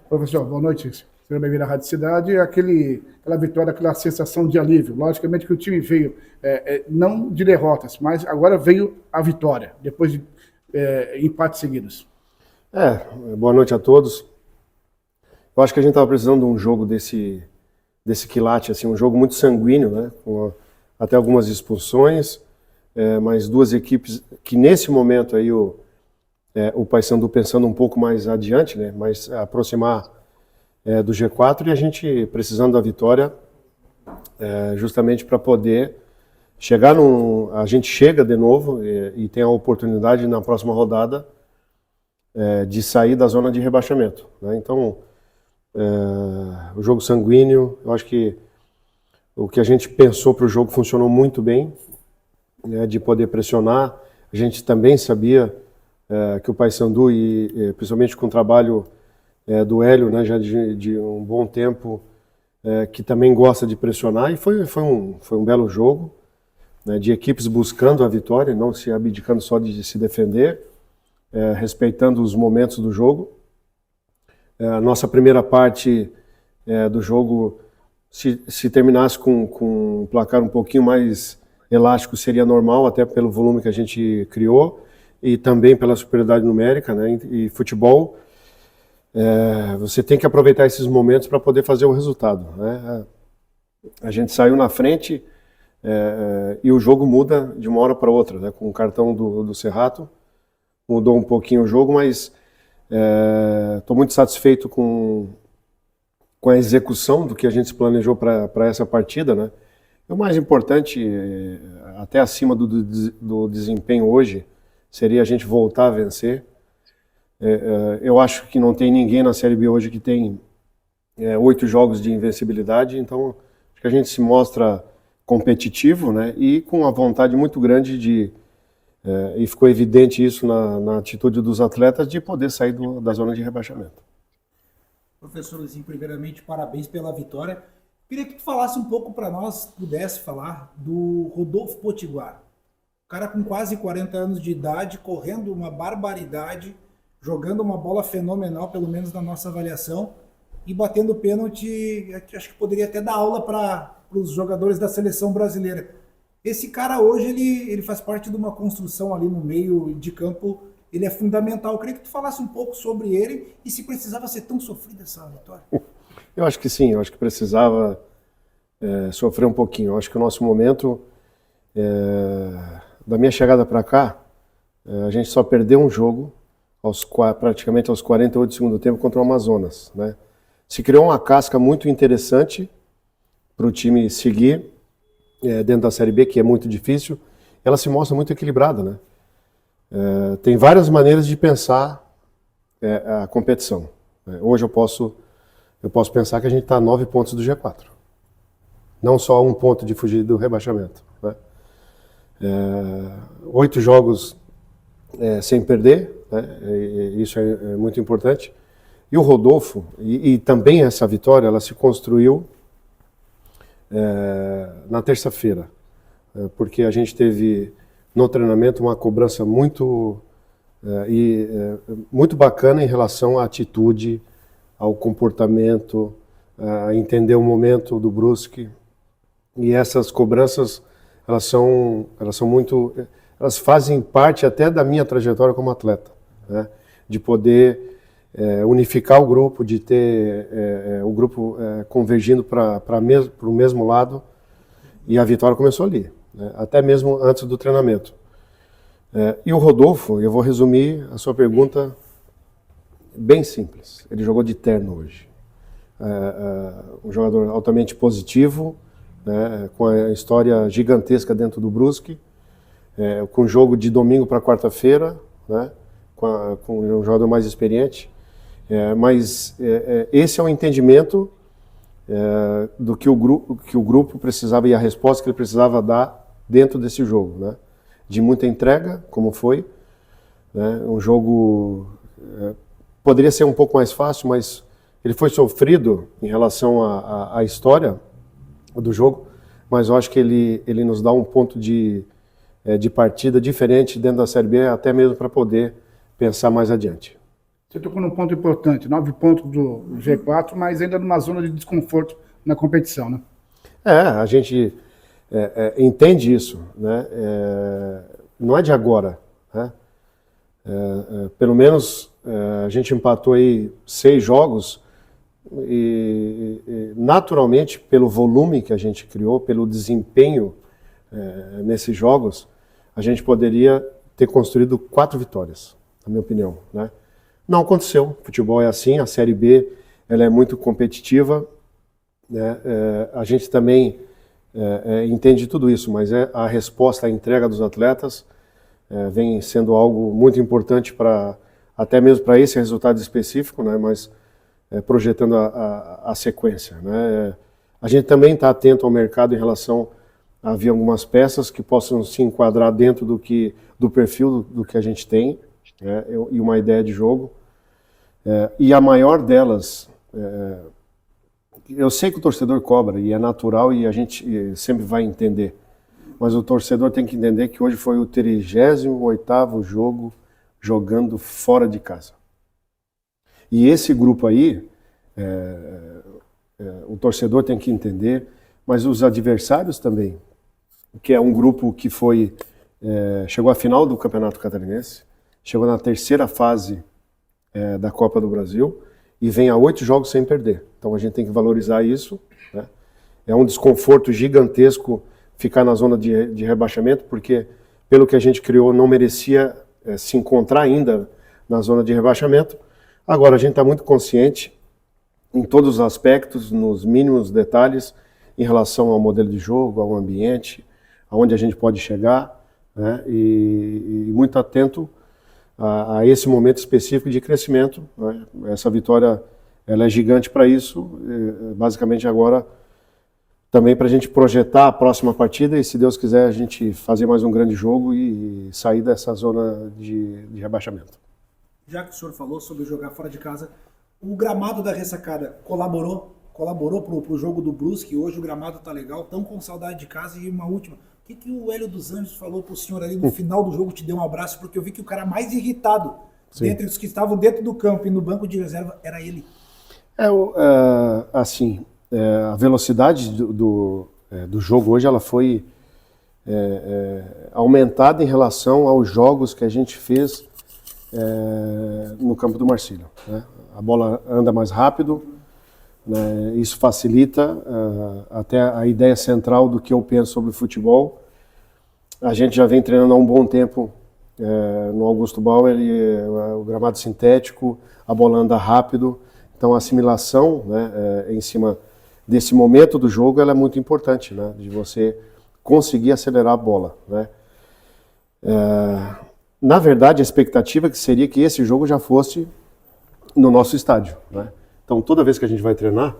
Professor, boa noite. Seja bem-vindo à Rádio Cidade. Aquela vitória, aquela sensação de alívio. Logicamente que o time veio, não de derrotas, mas agora veio a vitória, depois de empates seguidos. Boa noite a todos. Eu acho que a gente estava precisando de um jogo desse quilate, assim, um jogo muito sanguíneo, né? Com até algumas expulsões, mas duas equipes que nesse momento aí o Paysandu pensando um pouco mais adiante, né? Mas aproximar do G4 e a gente precisando da vitória justamente para poder chegar a gente chega de novo e tem a oportunidade na próxima rodada de sair da zona de rebaixamento, né? Então, o jogo sanguíneo, eu acho que o que a gente pensou para o jogo funcionou muito bem, né, de poder pressionar. A gente também sabia que o Paysandu, e principalmente com o trabalho do Hélio, né, já de um bom tempo, que também gosta de pressionar, e foi um belo jogo, né, de equipes buscando a vitória, não se abdicando só de se defender, respeitando os momentos do jogo. A nossa primeira parte do jogo, se terminasse com um placar um pouquinho mais elástico, seria normal, até pelo volume que a gente criou, e também pela superioridade numérica, né? E futebol, você tem que aproveitar esses momentos para poder fazer o resultado, né? A gente saiu na frente e o jogo muda de uma hora para outra, né? Com o cartão do Serrato, mudou um pouquinho o jogo, mas estou muito satisfeito com a execução do que a gente se planejou para essa partida, né? E o mais importante, até acima do desempenho hoje, seria a gente voltar a vencer. Eu acho que não tem ninguém na Série B hoje que tem 8 jogos de invencibilidade, então acho que a gente se mostra competitivo, né? E com uma vontade muito grande e ficou evidente isso na atitude dos atletas de poder sair da zona de rebaixamento. Professor Luizinho, primeiramente, parabéns pela vitória. Queria que tu falasse um pouco para nós, pudesse falar, do Rodolfo Potiguar. O cara com quase 40 anos de idade, correndo uma barbaridade, jogando uma bola fenomenal, pelo menos na nossa avaliação, e batendo pênalti, acho que poderia até dar aula para os jogadores da seleção brasileira. Esse cara hoje, ele faz parte de uma construção ali no meio de campo, ele é fundamental. Eu queria que tu falasse um pouco sobre ele e se precisava ser tão sofrida essa vitória. Eu acho que sim, eu acho que precisava sofrer um pouquinho. Eu acho que o nosso momento, da minha chegada para cá, a gente só perdeu um jogo, praticamente aos 48 do segundo tempo, contra o Amazonas, né? Se criou uma casca muito interessante para o time seguir dentro da Série B, que é muito difícil. Ela se mostra muito equilibrada, né? Tem várias maneiras de pensar a competição. Hoje eu posso pensar que a gente está a 9 pontos do G4. Não só um ponto de fugir do rebaixamento, né? 8 jogos sem perder, né? Isso é muito importante. E o Rodolfo, e também essa vitória, ela se construiu na terça-feira, porque a gente teve no treinamento uma cobrança muito bacana em relação à atitude, ao comportamento, a entender o momento do Brusque. E essas cobranças, elas fazem parte até da minha trajetória como atleta, né? De poder unificar o grupo, de ter o grupo convergindo para o mesmo lado, e a vitória começou ali, né? Até mesmo antes do treinamento. E o Rodolfo, eu vou resumir a sua pergunta bem simples. Ele jogou de terno hoje. Um jogador altamente positivo, né, com a história gigantesca dentro do Brusque, com o jogo de domingo para quarta-feira, né, com um jogador mais experiente. Mas esse é o entendimento do que o grupo precisava e a resposta que ele precisava dar dentro desse jogo, né? De muita entrega, como foi, né? Um jogo poderia ser um pouco mais fácil, mas ele foi sofrido em relação à história do jogo, mas eu acho que ele nos dá um ponto de partida diferente dentro da Série B, até mesmo para poder pensar mais adiante. Você tocou num ponto importante, 9 pontos do G4, mas ainda numa zona de desconforto na competição, né? A gente entende isso, né? Não é de agora, né? Pelo menos a gente empatou aí 6 jogos e naturalmente pelo volume que a gente criou, pelo desempenho nesses jogos, a gente poderia ter construído 4 vitórias, na minha opinião, né? Não aconteceu. Futebol é assim, a Série B ela é muito competitiva, né? A gente também entende tudo isso, mas a resposta, a entrega dos atletas vem sendo algo muito importante para até mesmo para esse resultado específico, né? Mas projetando a sequência, né? A gente também está atento ao mercado em relação a haver algumas peças que possam se enquadrar dentro do perfil do que a gente tem, né? E uma ideia de jogo. E a maior delas, eu sei que o torcedor cobra e é natural e a gente sempre vai entender, mas o torcedor tem que entender que hoje foi o 38º jogo jogando fora de casa. E esse grupo aí, o torcedor tem que entender, mas os adversários também, que é um grupo que chegou à final do Campeonato Catarinense, chegou na 3ª fase da Copa do Brasil e vem a 8 jogos sem perder. Então a gente tem que valorizar isso, né? É um desconforto gigantesco ficar na zona de rebaixamento, porque pelo que a gente criou não merecia se encontrar ainda na zona de rebaixamento. Agora a gente está muito consciente em todos os aspectos, nos mínimos detalhes, em relação ao modelo de jogo, ao ambiente, aonde a gente pode chegar, né? E muito atento a esse momento específico de crescimento, né? Essa vitória ela é gigante para isso, basicamente agora também para a gente projetar a próxima partida e, se Deus quiser, a gente fazer mais um grande jogo e sair dessa zona de rebaixamento. Já que o senhor falou sobre jogar fora de casa, o gramado da Ressacada colaborou para o jogo do Brusque. Hoje o gramado tá legal, tão com saudade de casa. E uma última, o que o Hélio dos Anjos falou pro senhor ali no final do jogo, te deu um abraço, porque eu vi que o cara mais irritado dentre os que estavam dentro do campo e no banco de reserva era ele. A velocidade do jogo hoje ela foi aumentada em relação aos jogos que a gente fez no campo do Marcílio, né? A bola anda mais rápido, né? Isso facilita até a ideia central do que eu penso sobre futebol. A gente já vem treinando há um bom tempo no Augusto Bauer, o gramado sintético, a bola anda rápido, então a assimilação, né, em cima desse momento do jogo ela é muito importante, né, de você conseguir acelerar a bola, né. Na verdade, a expectativa seria que esse jogo já fosse no nosso estádio, né? Então, toda vez que a gente vai treinar,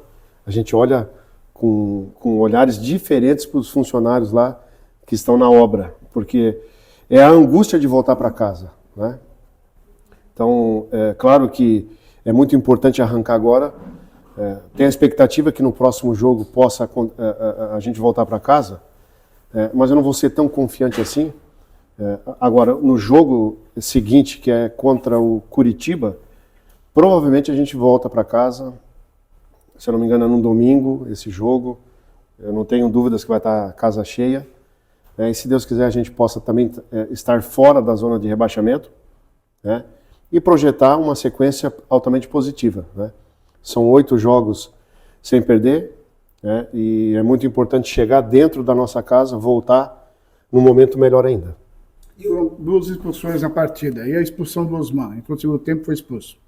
a gente olha com olhares diferentes para os funcionários lá que estão na obra, porque é a angústia de voltar para casa, né? Então, é claro que é muito importante arrancar agora. Tem a expectativa que no próximo jogo possa a gente voltar para casa, mas eu não vou ser tão confiante assim. Agora, no jogo seguinte, que é contra o Curitiba, provavelmente a gente volta para casa, se eu não me engano é num domingo esse jogo, eu não tenho dúvidas que vai estar a casa cheia, né? E se Deus quiser a gente possa também estar fora da zona de rebaixamento, né? E projetar uma sequência altamente positiva, né? São 8 jogos sem perder, né? E é muito importante chegar dentro da nossa casa, voltar num momento melhor ainda. Foram 2 expulsões na partida, e a expulsão do Osman, enquanto o segundo tempo foi expulso.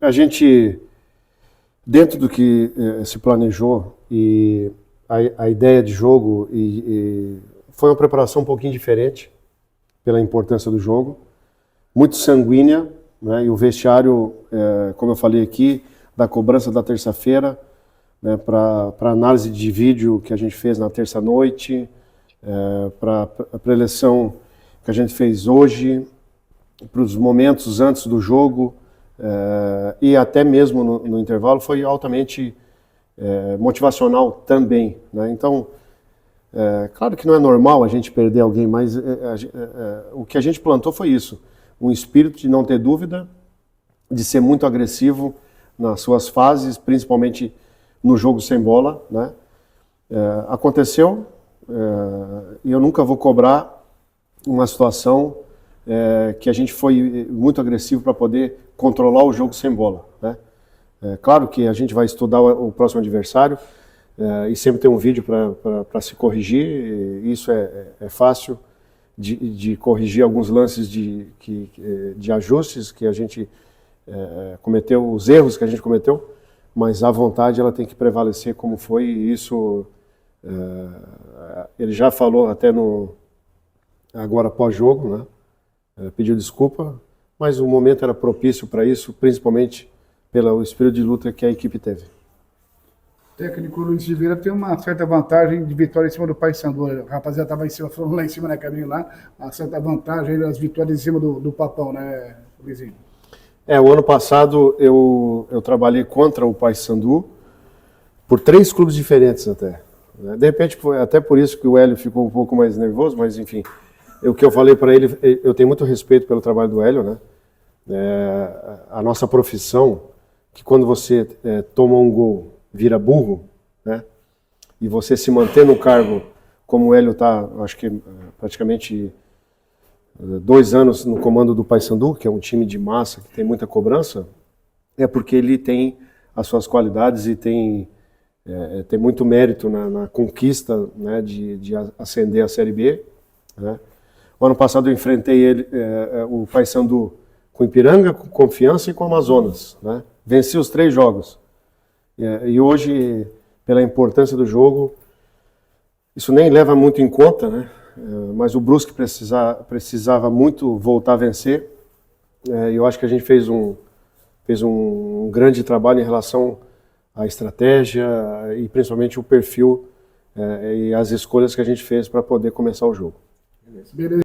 A gente, dentro do que se planejou e a ideia de jogo, foi uma preparação um pouquinho diferente pela importância do jogo, muito sanguínea, né, e o vestiário, como eu falei aqui, da cobrança da terça-feira, né, para análise de vídeo que a gente fez na terça-noite, para a preleção que a gente fez hoje, para os momentos antes do jogo e até mesmo no intervalo, foi altamente motivacional também, né? Então, claro que não é normal a gente perder alguém, mas o que a gente plantou foi isso. um espírito de não ter dúvida, de ser muito agressivo nas suas fases, principalmente no jogo sem bola, né? Aconteceu, e eu nunca vou cobrar uma situação que a gente foi muito agressivo para poder controlar o jogo sem bola, né? Claro que a gente vai estudar o próximo adversário e sempre tem um vídeo para se corrigir, e isso é fácil de corrigir alguns lances de ajustes que a gente cometeu, os erros que a gente cometeu, mas a vontade ela tem que prevalecer como foi, e isso ele já falou até agora pós-jogo, né? Pediu desculpa, mas o momento era propício para isso, principalmente pelo espírito de luta que a equipe teve. O técnico Luiz Oliveira tem uma certa vantagem de vitória em cima do Paysandu. A rapaziada estava em cima, falando lá em cima, né, caminho lá, uma certa vantagem das vitórias em cima do Papão, né, Luizinho? O ano passado eu trabalhei contra o Paysandu por 3 clubes diferentes até. Né? De repente foi até por isso que o Hélio ficou um pouco mais nervoso, mas enfim, o que eu falei para ele, eu tenho muito respeito pelo trabalho do Hélio, né? A nossa profissão, que quando você toma um gol, vira burro, né? E você se manter no cargo, como o Hélio está, acho que praticamente 2 anos no comando do Paysandu, que é um time de massa, que tem muita cobrança, é porque ele tem as suas qualidades e tem muito mérito na conquista, né, de ascender à Série B, né? O ano passado eu enfrentei o Paysandu com Ipiranga, com Confiança e com Amazonas, né? Venci os 3 jogos. E hoje, pela importância do jogo, isso nem leva muito em conta, né? Mas o Brusque precisava muito voltar a vencer. E eu acho que a gente fez um grande trabalho em relação à estratégia e principalmente o perfil e as escolhas que a gente fez para poder começar o jogo. Beleza.